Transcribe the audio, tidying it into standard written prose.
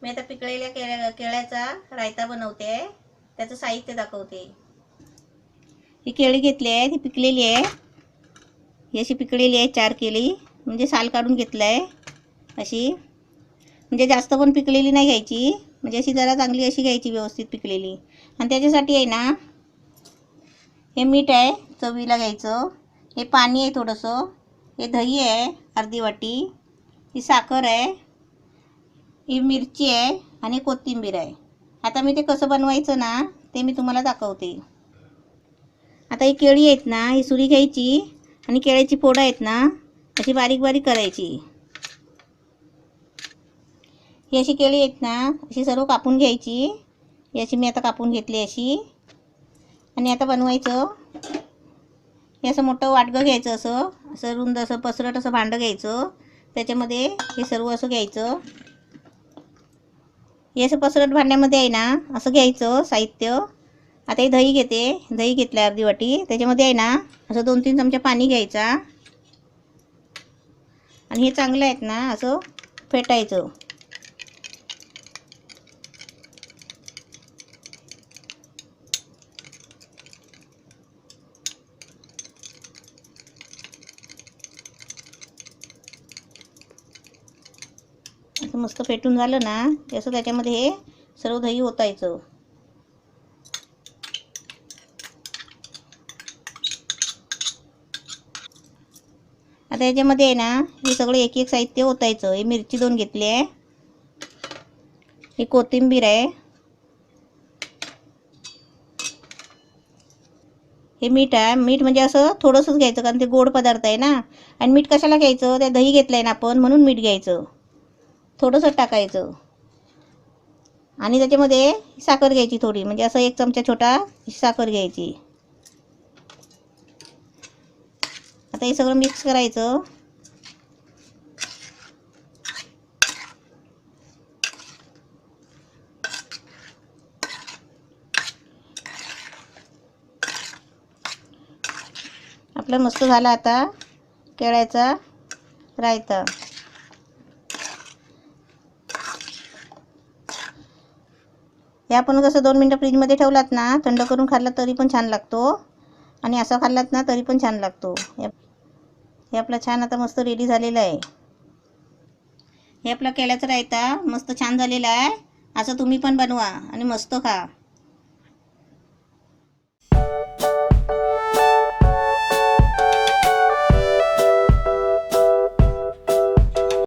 मी आता पिकलेल्या केळ्याचा रायता बनवते. त्याचं साहित्य दाखवते. ही केळी घेतली आहे, ती पिकलेली आहे. ही अशी पिकलेली आहे, 4 केळी म्हणजे साल काढून घेतलं आहे. अशी म्हणजे जास्त पण पिकलेली नाही घ्यायची, म्हणजे अशी जरा चांगली अशी घ्यायची, व्यवस्थित पिकलेली. आणि त्याच्यासाठी आहे ना, हे मीठ आहे चवीला घ्यायचं, हे पाणी आहे थोडंसं, हे दही आहे अर्धी वाटी, ही साखर आहे, ही मिरची आहे आणि कोथिंबीर आहे. आता मी ते कसं बनवायचं ना ते मी तुम्हाला दाखवते. आता ही केळी आहेत ना, ही सुरी घ्यायची आणि केळ्याची फोडं आहेत ना अशी बारीक बारीक करायची. ही अशी केळी आहेत ना अशी सर्व कापून घ्यायची. ही अशी मी आता कापून घेतली अशी. आणि आता बनवायचं, हे असं मोठं वाटगं घ्यायचं, असं रुंद असं पसरट असं भांडं घ्यायचं. त्याच्यामध्ये हे सर्व असं घ्यायचं. हे असं पसरट भांड्यामध्ये आहे ना असं घ्यायचं साहित्य. आता हे दही घेते, दही घेतलं अर्धी वाटी. त्याच्यामध्ये आहे ना असं 2-3 चमचे पाणी घ्यायचा आणि हे चांगलं आहेत ना असं फेटायचं. असं मस्त फेटून झालं ना असं त्याच्यामध्ये हे सर्व दही ओतायचं. आता याच्यामध्ये आहे ना हे सगळं एक एक साहित्य ओतायचं. हे मिरची 2 घेतली आहे, ही कोथिंबीर आहे, हे मीठ आहे. मीठ म्हणजे असं थोडंसंच घ्यायचं, कारण ते गोड पदार्थ आहे ना. आणि मीठ कशाला घ्यायचं, त्या दही घेतलं आहे ना आपण, म्हणून मीठ घ्यायचं, थोडंसं टाकायचं. आणि त्याच्यामध्ये साखर घ्यायची थोडी, म्हणजे असं 1 चमचा छोटा साखर घ्यायची. आता हे सगळं मिक्स करायचं. आपलं मस्त झालं आता केळ्याचा रायता. हे आपण कसं 2 मिनटं फ्रीजमध्ये ठेवलात ना, थंड करून खाल्ला तरी पण छान लागतो, आणि असा खाल्लात ना तरी पण छान लागतो. हे आपला छान आता मस्त रेडी झालेलं आहे. हे आपला केळ्याचा रायता मस्त छान झालेला आहे. असं तुम्ही पण बनवा आणि मस्त खा.